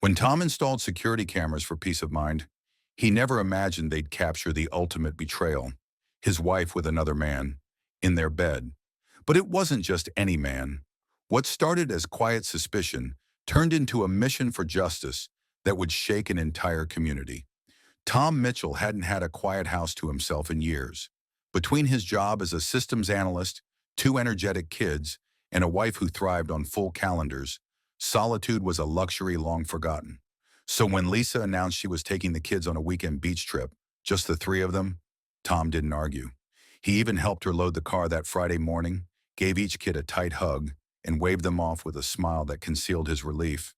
When Tom installed security cameras for peace of mind, he never imagined they'd capture the ultimate betrayal, his wife with another man, in their bed. But it wasn't just any man. What started as quiet suspicion turned into a mission for justice that would shake an entire community. Tom Mitchell hadn't had a quiet house to himself in years. Between his job as a systems analyst, two energetic kids, and a wife who thrived on full calendars, solitude was a luxury long forgotten. So when Lisa announced she was taking the kids on a weekend beach trip, just the three of them, Tom didn't argue. He even helped her load the car that Friday morning, gave each kid a tight hug, and waved them off with a smile that concealed his relief.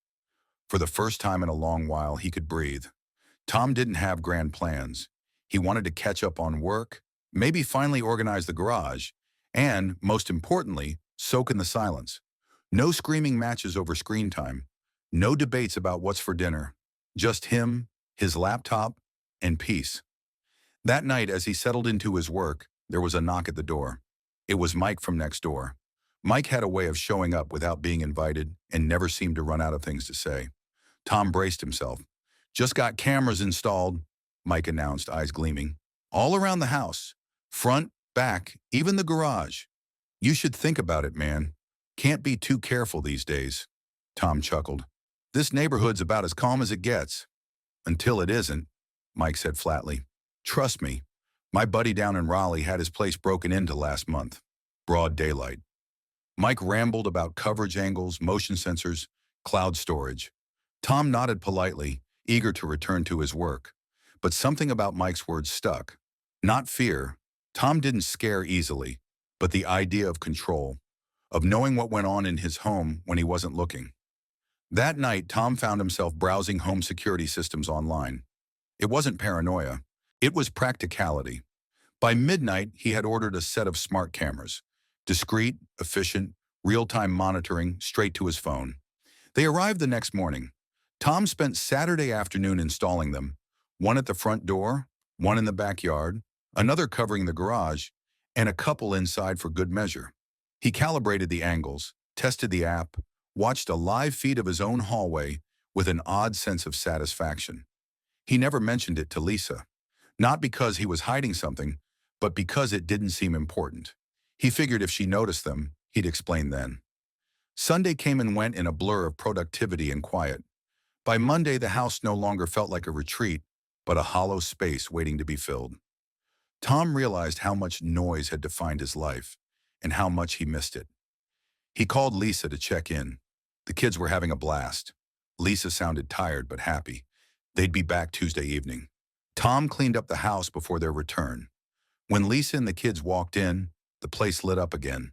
For the first time in a long while, he could breathe. Tom didn't have grand plans. He wanted to catch up on work, maybe finally organize the garage, and, most importantly, soak in the silence. No screaming matches over screen time. No debates about what's for dinner. Just him, his laptop, and peace. That night, as he settled into his work, there was a knock at the door. It was Mike from next door. Mike had a way of showing up without being invited and never seemed to run out of things to say. Tom braced himself. "Just got cameras installed," Mike announced, eyes gleaming. "All around the house. Front, back, even the garage. You should think about it, man. Can't be too careful these days." Tom chuckled. "This neighborhood's about as calm as it gets." "Until it isn't," Mike said flatly. "Trust me, my buddy down in Raleigh had his place broken into last month. Broad daylight." Mike rambled about coverage angles, motion sensors, cloud storage. Tom nodded politely, eager to return to his work. But something about Mike's words stuck. Not fear. Tom didn't scare easily, but the idea of control, of knowing what went on in his home when he wasn't looking. That night, Tom found himself browsing home security systems online. It wasn't paranoia. It was practicality. By midnight, he had ordered a set of smart cameras. Discreet, efficient, real-time monitoring straight to his phone. They arrived the next morning. Tom spent Saturday afternoon installing them, one at the front door, one in the backyard, another covering the garage, and a couple inside for good measure. He calibrated the angles, tested the app, watched a live feed of his own hallway with an odd sense of satisfaction. He never mentioned it to Lisa, not because he was hiding something, but because it didn't seem important. He figured if she noticed them, he'd explain then. Sunday came and went in a blur of productivity and quiet. By Monday, the house no longer felt like a retreat, but a hollow space waiting to be filled. Tom realized how much noise had defined his life, and how much he missed it. He called Lisa to check in. The kids were having a blast. Lisa sounded tired but happy. They'd be back Tuesday evening. Tom cleaned up the house before their return. When Lisa and the kids walked in, the place lit up again.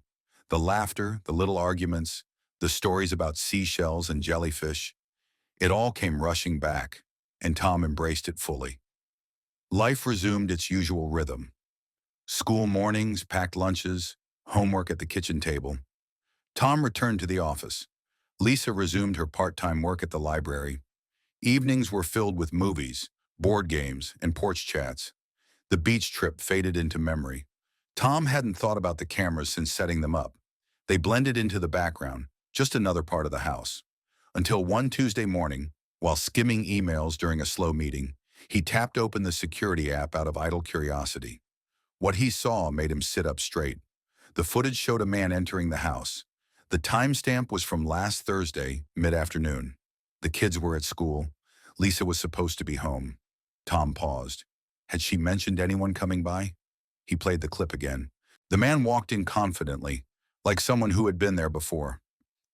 The laughter, the little arguments, the stories about seashells and jellyfish. It all came rushing back, and Tom embraced it fully. Life resumed its usual rhythm. School mornings, packed lunches, homework at the kitchen table. Tom returned to the office. Lisa resumed her part-time work at the library. Evenings were filled with movies, board games, and porch chats. The beach trip faded into memory. Tom hadn't thought about the cameras since setting them up. They blended into the background, just another part of the house. Until one Tuesday morning, while skimming emails during a slow meeting, he tapped open the security app out of idle curiosity. What he saw made him sit up straight. The footage showed a man entering the house. The timestamp was from last Thursday, mid-afternoon. The kids were at school. Lisa was supposed to be home. Tom paused. Had she mentioned anyone coming by? He played the clip again. The man walked in confidently, like someone who had been there before.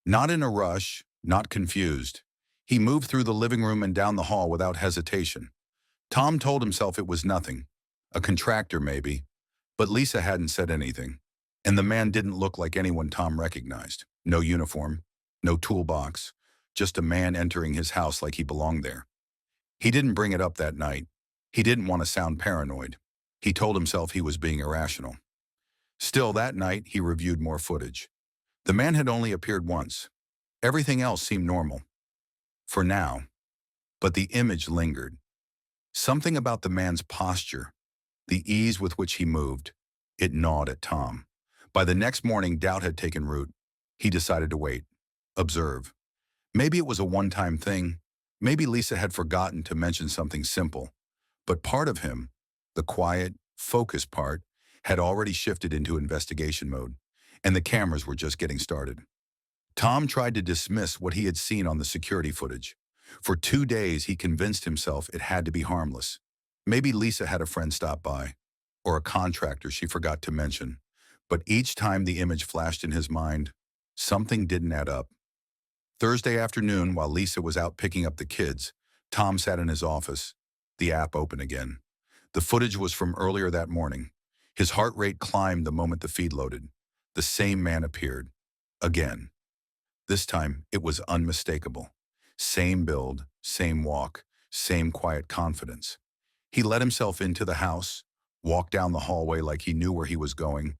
Not in a rush, not confused. He moved through the living room and down the hall without hesitation. Tom told himself it was nothing. A contractor, maybe. But Lisa hadn't said anything. And the man didn't look like anyone Tom recognized. No uniform, no toolbox, just a man entering his house like he belonged there. He didn't bring it up that night. He didn't want to sound paranoid. He told himself he was being irrational. Still, that night, he reviewed more footage. The man had only appeared once. Everything else seemed normal. For now. But the image lingered. Something about the man's posture, the ease with which he moved, it gnawed at Tom. By the next morning, doubt had taken root. He decided to wait. Observe. Maybe it was a one-time thing. Maybe Lisa had forgotten to mention something simple, but part of him, the quiet, focused part, had already shifted into investigation mode, and the cameras were just getting started. Tom tried to dismiss what he had seen on the security footage. For 2 days, he convinced himself it had to be harmless. Maybe Lisa had a friend stop by, or a contractor she forgot to mention. But each time the image flashed in his mind, something didn't add up. Thursday afternoon, while Lisa was out picking up the kids, Tom sat in his office, the app open again. The footage was from earlier that morning. His heart rate climbed the moment the feed loaded. The same man appeared. Again. This time, it was unmistakable. Same build, same walk, same quiet confidence. He let himself into the house, walked down the hallway like he knew where he was going,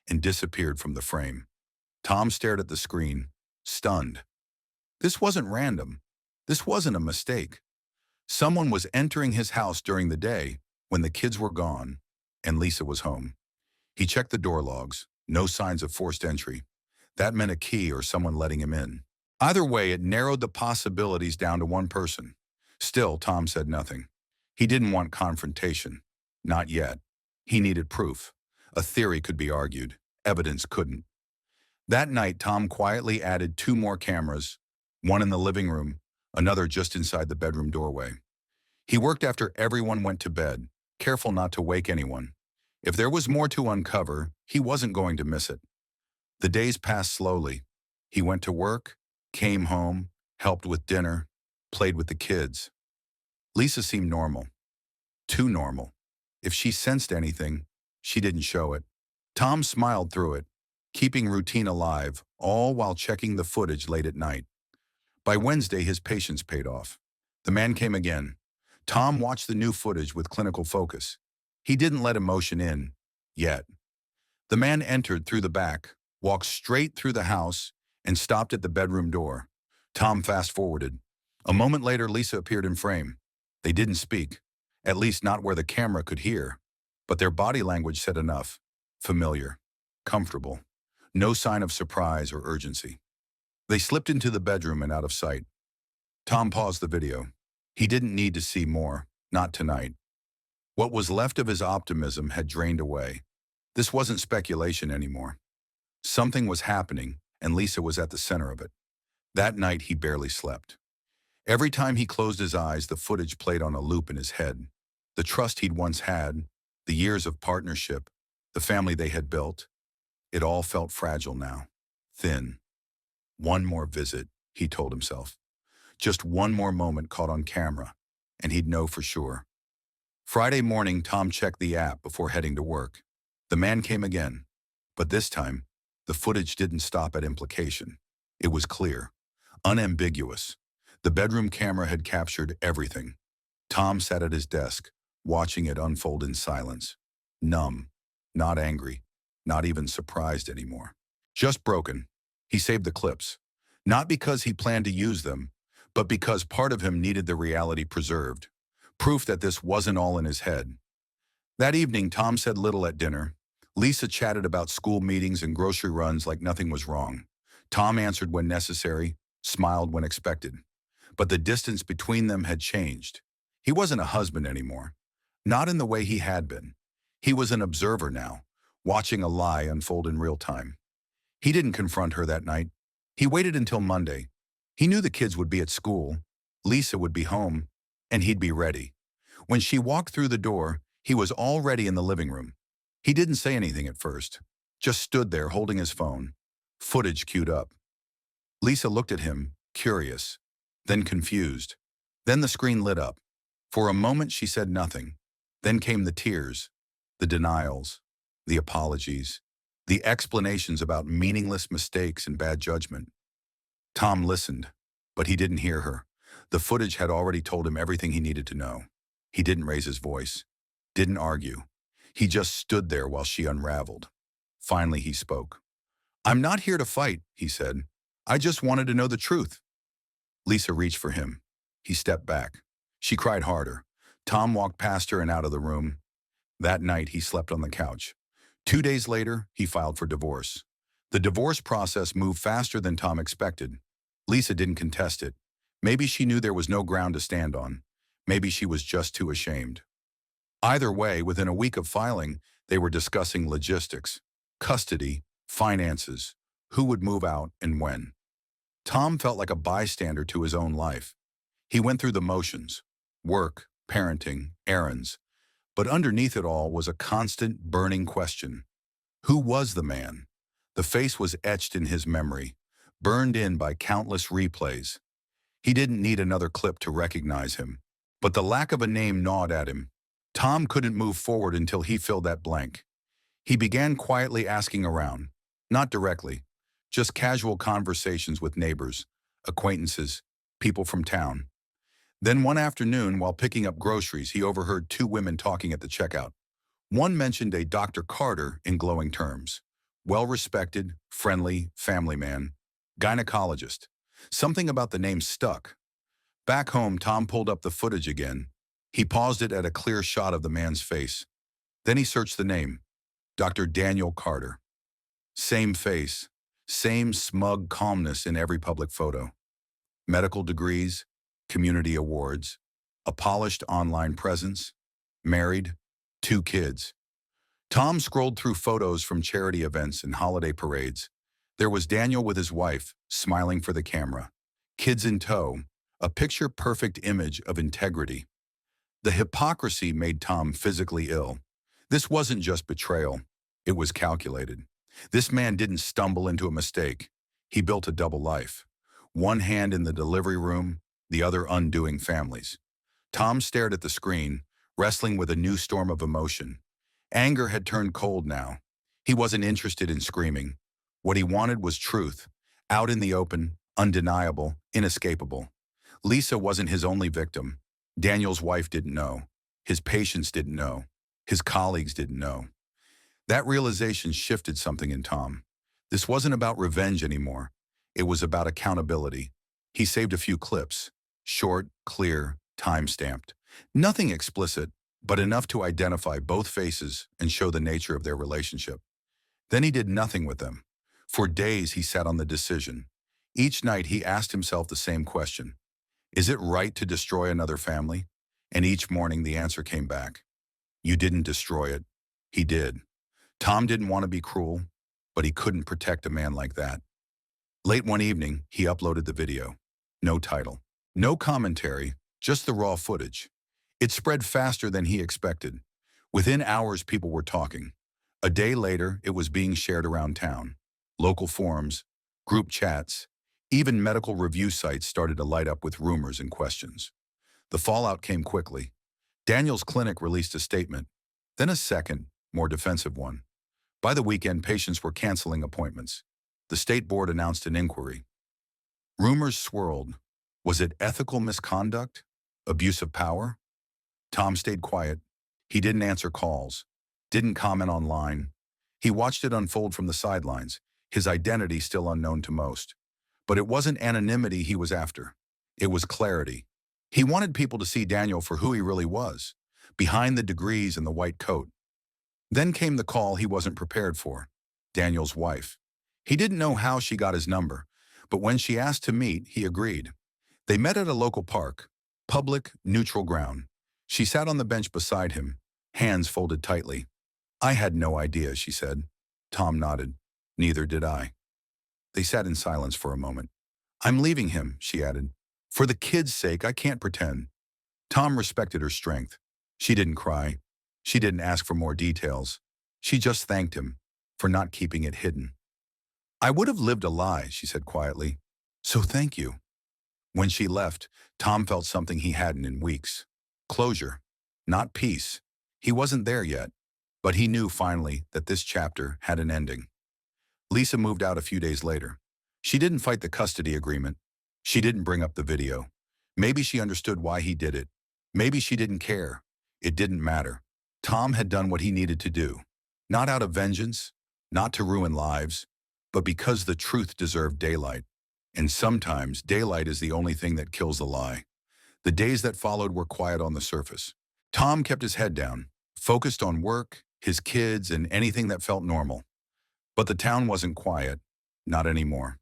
and disappeared from the frame. Tom stared at the screen, stunned. This wasn't random. This wasn't a mistake. Someone was entering his house during the day when the kids were gone and Lisa was home. He checked the door logs, no signs of forced entry. That meant a key or someone letting him in. Either way, it narrowed the possibilities down to one person. Still, Tom said nothing. He didn't want confrontation. Not yet. He needed proof. A theory could be argued. Evidence couldn't. That night, Tom quietly added 2 more cameras, one in the living room, another just inside the bedroom doorway. He worked after everyone went to bed, careful not to wake anyone. If there was more to uncover, he wasn't going to miss it. The days passed slowly. He went to work, came home, helped with dinner, played with the kids. Lisa seemed normal. Too normal. If she sensed anything, she didn't show it. Tom smiled through it, keeping routine alive, all while checking the footage late at night. By Wednesday, his patience paid off. The man came again. Tom watched the new footage with clinical focus. He didn't let emotion in, yet. The man entered through the back, walked straight through the house, and stopped at the bedroom door. Tom fast-forwarded. A moment later, Lisa appeared in frame. They didn't speak, at least not where the camera could hear. But their body language said enough. Familiar. Comfortable. No sign of surprise or urgency. They slipped into the bedroom and out of sight. Tom paused the video. He didn't need to see more, not tonight. What was left of his optimism had drained away. This wasn't speculation anymore. Something was happening, and Lisa was at the center of it. That night, he barely slept. Every time he closed his eyes, the footage played on a loop in his head. The trust he'd once had, the years of partnership, the family they had built. It all felt fragile now, thin. One more visit, he told himself. Just one more moment caught on camera, and he'd know for sure. Friday morning, Tom checked the app before heading to work. The man came again, but this time, the footage didn't stop at implication. It was clear, unambiguous. The bedroom camera had captured everything. Tom sat at his desk, watching it unfold in silence. Numb, not angry, not even surprised anymore. Just broken. He saved the clips. Not because he planned to use them, but because part of him needed the reality preserved. Proof that this wasn't all in his head. That evening, Tom said little at dinner. Lisa chatted about school meetings and grocery runs like nothing was wrong. Tom answered when necessary, smiled when expected. But the distance between them had changed. He wasn't a husband anymore. Not in the way he had been. He was an observer now, watching a lie unfold in real time. He didn't confront her that night. He waited until Monday. He knew the kids would be at school, Lisa would be home, and he'd be ready. When she walked through the door, he was already in the living room. He didn't say anything at first, just stood there holding his phone. Footage queued up. Lisa looked at him, curious, then confused. Then the screen lit up. For a moment she said nothing. Then came the tears, the denials, the apologies, the explanations about meaningless mistakes and bad judgment. Tom listened, but he didn't hear her. The footage had already told him everything he needed to know. He didn't raise his voice, didn't argue. He just stood there while she unraveled. Finally, he spoke. "I'm not here to fight," he said. "I just wanted to know the truth." Lisa reached for him. He stepped back. She cried harder. Tom walked past her and out of the room. That night, he slept on the couch. 2 days later, he filed for divorce. The divorce process moved faster than Tom expected. Lisa didn't contest it. Maybe she knew there was no ground to stand on. Maybe she was just too ashamed. Either way, within a week of filing, they were discussing logistics, custody, finances, who would move out and when. Tom felt like a bystander to his own life. He went through the motions, work, parenting, errands, but underneath it all was a constant burning question. Who was the man? The face was etched in his memory, burned in by countless replays. He didn't need another clip to recognize him, but the lack of a name gnawed at him. Tom couldn't move forward until he filled that blank. He began quietly asking around, not directly, just casual conversations with neighbors, acquaintances, people from town. Then one afternoon, while picking up groceries, he overheard two women talking at the checkout. One mentioned a Dr. Carter in glowing terms. Well-respected, friendly, family man, gynecologist. Something about the name stuck. Back home, Tom pulled up the footage again. He paused it at a clear shot of the man's face. Then he searched the name, Dr. Daniel Carter. Same face, same smug calmness in every public photo. Medical degrees, community awards, a polished online presence, married, 2 kids. Tom scrolled through photos from charity events and holiday parades. There was Daniel with his wife, smiling for the camera. Kids in tow, a picture-perfect image of integrity. The hypocrisy made Tom physically ill. This wasn't just betrayal. It was calculated. This man didn't stumble into a mistake. He built a double life. One hand in the delivery room, the other undoing families. Tom stared at the screen, wrestling with a new storm of emotion. Anger had turned cold now. He wasn't interested in screaming. What he wanted was truth, out in the open, undeniable, inescapable. Lisa wasn't his only victim. Daniel's wife didn't know. His patients didn't know. His colleagues didn't know. That realization shifted something in Tom. This wasn't about revenge anymore. It was about accountability. He saved a few clips. Short, clear, time-stamped. Nothing explicit, but enough to identify both faces and show the nature of their relationship. Then he did nothing with them. For days he sat on the decision. Each night he asked himself the same question. Is it right to destroy another family? And each morning the answer came back. You didn't destroy it. He did. Tom didn't want to be cruel, but he couldn't protect a man like that. Late one evening, he uploaded the video. No title. No commentary, just the raw footage. It spread faster than he expected. Within hours, people were talking. A day later, it was being shared around town. Local forums, group chats, even medical review sites started to light up with rumors and questions. The fallout came quickly. Daniel's clinic released a statement, then a second, more defensive one. By the weekend, patients were canceling appointments. The state board announced an inquiry. Rumors swirled. Was it ethical misconduct? Abuse of power? Tom stayed quiet. He didn't answer calls, didn't comment online. He watched it unfold from the sidelines, his identity still unknown to most. But it wasn't anonymity he was after. It was clarity. He wanted people to see Daniel for who he really was, behind the degrees and the white coat. Then came the call he wasn't prepared for, Daniel's wife. He didn't know how she got his number, but when she asked to meet, he agreed. They met at a local park, public, neutral ground. She sat on the bench beside him, hands folded tightly. I had no idea, she said. Tom nodded. Neither did I. They sat in silence for a moment. I'm leaving him, she added. For the kid's sake, I can't pretend. Tom respected her strength. She didn't cry. She didn't ask for more details. She just thanked him for not keeping it hidden. I would have lived a lie, she said quietly. So thank you. When she left, Tom felt something he hadn't in weeks. Closure, not peace. He wasn't there yet, but he knew finally that this chapter had an ending. Lisa moved out a few days later. She didn't fight the custody agreement. She didn't bring up the video. Maybe she understood why he did it. Maybe she didn't care. It didn't matter. Tom had done what he needed to do. Not out of vengeance, not to ruin lives, but because the truth deserved daylight. And sometimes daylight is the only thing that kills the lie. The days that followed were quiet on the surface. Tom kept his head down, focused on work, his kids, and anything that felt normal. But the town wasn't quiet, not anymore.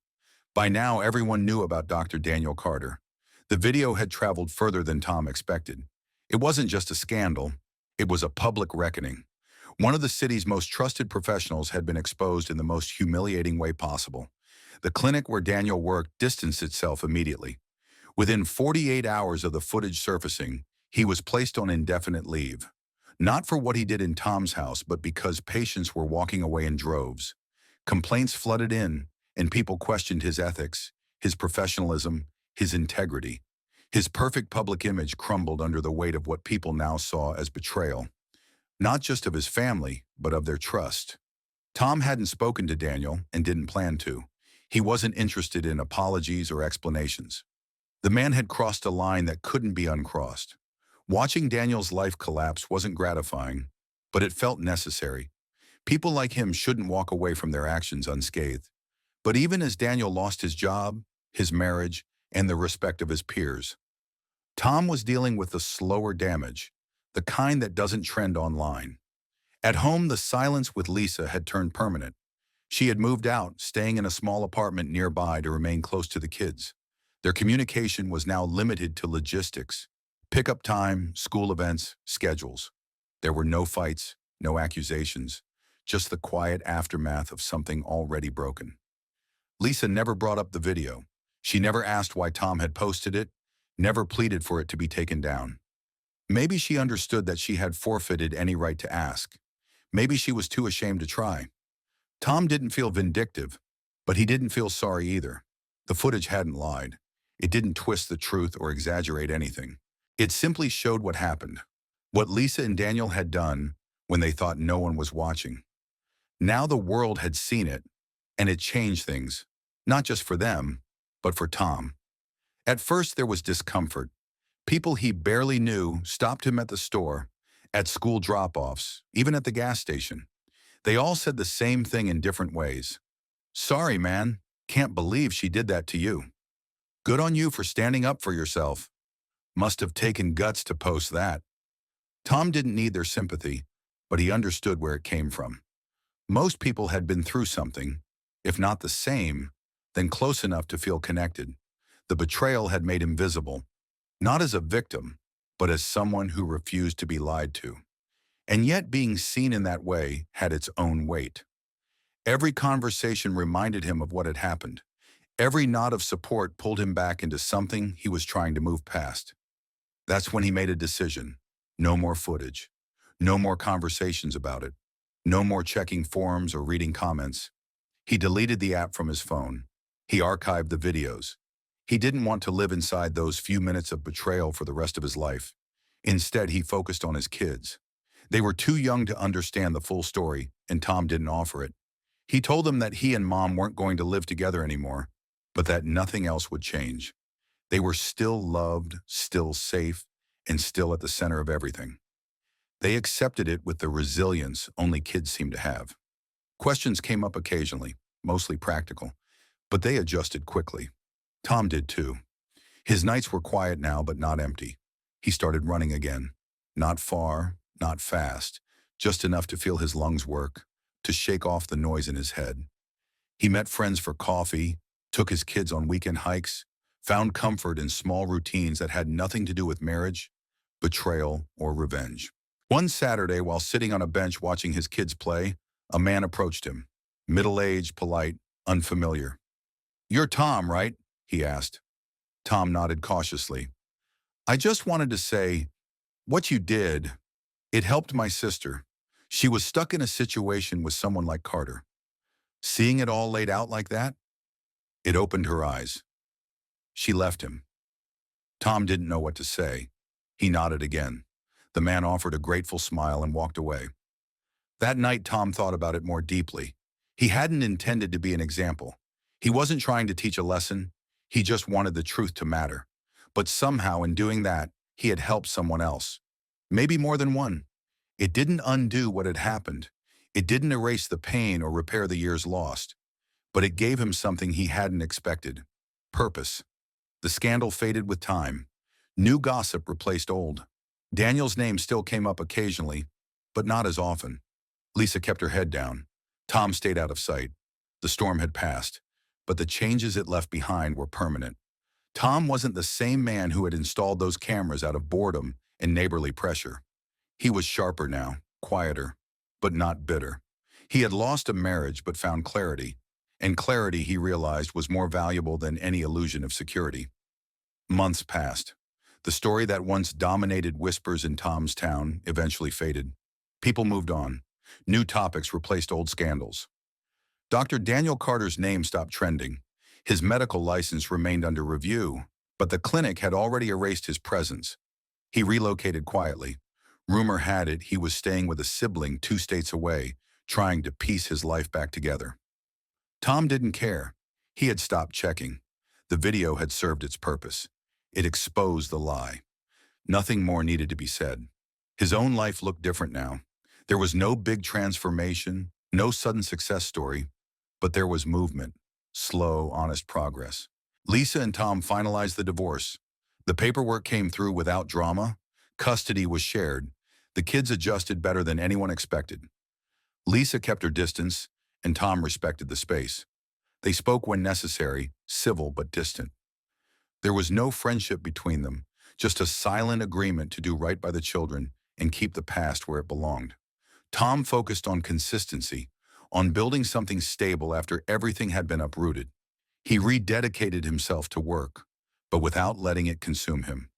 By now, everyone knew about Dr. Daniel Carter. The video had traveled further than Tom expected. It wasn't just a scandal, it was a public reckoning. One of the city's most trusted professionals had been exposed in the most humiliating way possible. The clinic where Daniel worked distanced itself immediately. Within 48 hours of the footage surfacing, he was placed on indefinite leave. Not for what he did in Tom's house, but because patients were walking away in droves. Complaints flooded in, and people questioned his ethics, his professionalism, his integrity. His perfect public image crumbled under the weight of what people now saw as betrayal. Not just of his family, but of their trust. Tom hadn't spoken to Daniel and didn't plan to. He wasn't interested in apologies or explanations. The man had crossed a line that couldn't be uncrossed. Watching Daniel's life collapse wasn't gratifying, but it felt necessary. People like him shouldn't walk away from their actions unscathed. But even as Daniel lost his job, his marriage, and the respect of his peers, Tom was dealing with the slower damage, the kind that doesn't trend online. At home, the silence with Lisa had turned permanent. She had moved out, staying in a small apartment nearby to remain close to the kids. Their communication was now limited to logistics, pickup time, school events, schedules. There were no fights, no accusations, just the quiet aftermath of something already broken. Lisa never brought up the video. She never asked why Tom had posted it, never pleaded for it to be taken down. Maybe she understood that she had forfeited any right to ask. Maybe she was too ashamed to try. Tom didn't feel vindictive, but he didn't feel sorry either. The footage hadn't lied. It didn't twist the truth or exaggerate anything. It simply showed what happened, what Lisa and Daniel had done when they thought no one was watching. Now the world had seen it, and it changed things, not just for them, but for Tom. At first there was discomfort. People he barely knew stopped him at the store, at school drop-offs, even at the gas station. They all said the same thing in different ways. "Sorry, man. Can't believe she did that to you. Good on you for standing up for yourself. Must have taken guts to post that." Tom didn't need their sympathy, but he understood where it came from. Most people had been through something, if not the same, then close enough to feel connected. The betrayal had made him visible, not as a victim, but as someone who refused to be lied to. And yet being seen in that way had its own weight. Every conversation reminded him of what had happened. Every nod of support pulled him back into something he was trying to move past. That's when he made a decision. No more footage. No more conversations about it. No more checking forums or reading comments. He deleted the app from his phone. He archived the videos. He didn't want to live inside those few minutes of betrayal for the rest of his life. Instead, he focused on his kids. They were too young to understand the full story, and Tom didn't offer it. He told them that he and Mom weren't going to live together anymore, but that nothing else would change. They were still loved, still safe, and still at the center of everything. They accepted it with the resilience only kids seem to have. Questions came up occasionally, mostly practical, but they adjusted quickly. Tom did too. His nights were quiet now, but not empty. He started running again. Not far, not fast, just enough to feel his lungs work, to shake off the noise in his head. He met friends for coffee, took his kids on weekend hikes, found comfort in small routines that had nothing to do with marriage, betrayal, or revenge. One Saturday, while sitting on a bench watching his kids play, a man approached him, middle-aged, polite, unfamiliar. "You're Tom, right?" he asked. Tom nodded cautiously. "I just wanted to say, what you did, it helped my sister. She was stuck in a situation with someone like Carter. Seeing it all laid out like that, it opened her eyes. She left him." Tom didn't know what to say. He nodded again. The man offered a grateful smile and walked away. That night, Tom thought about it more deeply. He hadn't intended to be an example. He wasn't trying to teach a lesson. He just wanted the truth to matter. But somehow, in doing that, he had helped someone else. Maybe more than one. It didn't undo what had happened. It didn't erase the pain or repair the years lost. But it gave him something he hadn't expected. Purpose. The scandal faded with time. New gossip replaced old. Daniel's name still came up occasionally, but not as often. Lisa kept her head down. Tom stayed out of sight. The storm had passed, but the changes it left behind were permanent. Tom wasn't the same man who had installed those cameras out of boredom and neighborly pressure. He was sharper now, quieter, but not bitter. He had lost a marriage but found clarity, and clarity, he realized, was more valuable than any illusion of security. Months passed. The story that once dominated whispers in Tom's town eventually faded. People moved on. New topics replaced old scandals. Dr. Daniel Carter's name stopped trending. His medical license remained under review, but the clinic had already erased his presence. He relocated quietly. Rumor had it he was staying with a sibling 2 states away, trying to piece his life back together. Tom didn't care. He had stopped checking. The video had served its purpose. It exposed the lie. Nothing more needed to be said. His own life looked different now. There was no big transformation, no sudden success story, but there was movement, slow, honest progress. Lisa and Tom finalized the divorce. The paperwork came through without drama. Custody was shared. The kids adjusted better than anyone expected. Lisa kept her distance, and Tom respected the space. They spoke when necessary, civil but distant. There was no friendship between them, just a silent agreement to do right by the children and keep the past where it belonged. Tom focused on consistency, on building something stable after everything had been uprooted. He rededicated himself to work, but without letting it consume him.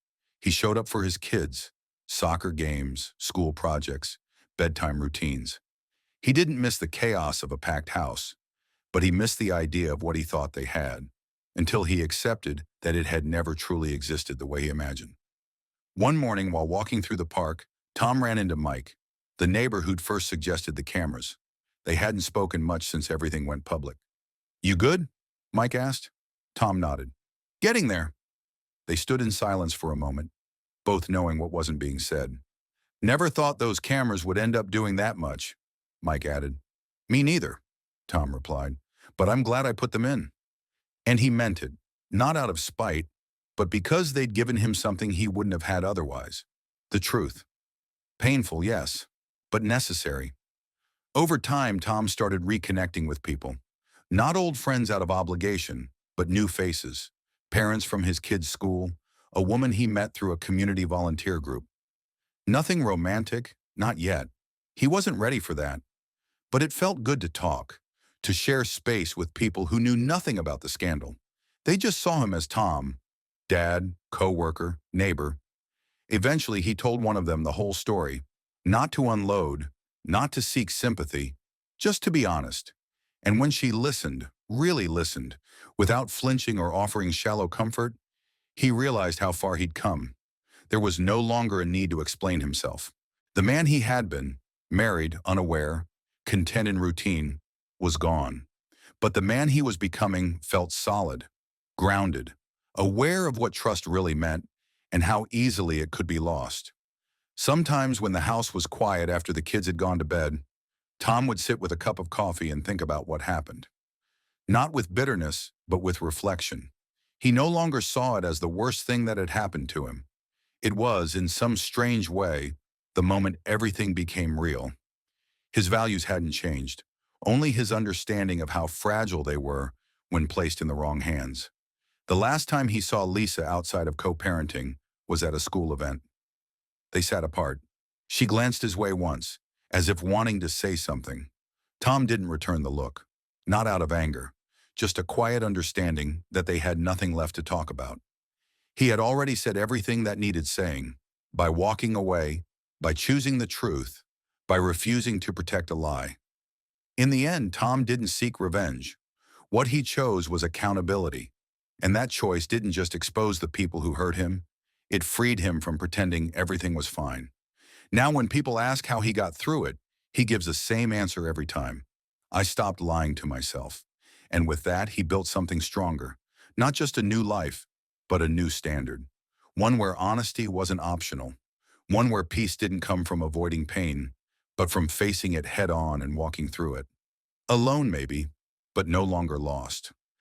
He showed up for his kids, soccer games, school projects, bedtime routines. He didn't miss the chaos of a packed house, but he missed the idea of what he thought they had, until he accepted that it had never truly existed the way he imagined. One morning while walking through the park, Tom ran into Mike, the neighbor who'd first suggested the cameras. They hadn't spoken much since everything went public. "You good?" Mike asked. Tom nodded. "Getting there." They stood in silence for a moment, both knowing what wasn't being said. "Never thought those cameras would end up doing that much," Mike added. "Me neither," Tom replied, "but I'm glad I put them in." And he meant it, not out of spite, but because they'd given him something he wouldn't have had otherwise. The truth. Painful, yes, but necessary. Over time, Tom started reconnecting with people. Not old friends out of obligation, but new faces. Parents from his kids' school, a woman he met through a community volunteer group. Nothing romantic, not yet. He wasn't ready for that. But it felt good to talk, to share space with people who knew nothing about the scandal. They just saw him as Tom, dad, co-worker, neighbor. Eventually, he told one of them the whole story, not to unload, not to seek sympathy, just to be honest. And when she listened, really listened, without flinching or offering shallow comfort, he realized how far he'd come. There was no longer a need to explain himself. The man he had been, married, unaware, content in routine, was gone. But the man he was becoming felt solid, grounded, aware of what trust really meant and how easily it could be lost. Sometimes when the house was quiet after the kids had gone to bed, Tom would sit with a cup of coffee and think about what happened. Not with bitterness, but with reflection. He no longer saw it as the worst thing that had happened to him. It was, in some strange way, the moment everything became real. His values hadn't changed, only his understanding of how fragile they were when placed in the wrong hands. The last time he saw Lisa outside of co-parenting was at a school event. They sat apart. She glanced his way once, as if wanting to say something. Tom didn't return the look, not out of anger, just a quiet understanding that they had nothing left to talk about. He had already said everything that needed saying, by walking away, by choosing the truth, by refusing to protect a lie. In the end, Tom didn't seek revenge. What he chose was accountability, and that choice didn't just expose the people who hurt him, it freed him from pretending everything was fine. Now when people ask how he got through it, he gives the same answer every time. "I stopped lying to myself." And with that, he built something stronger. Not just a new life, but a new standard. One where honesty wasn't optional. One where peace didn't come from avoiding pain, but from facing it head on and walking through it. Alone maybe, but no longer lost.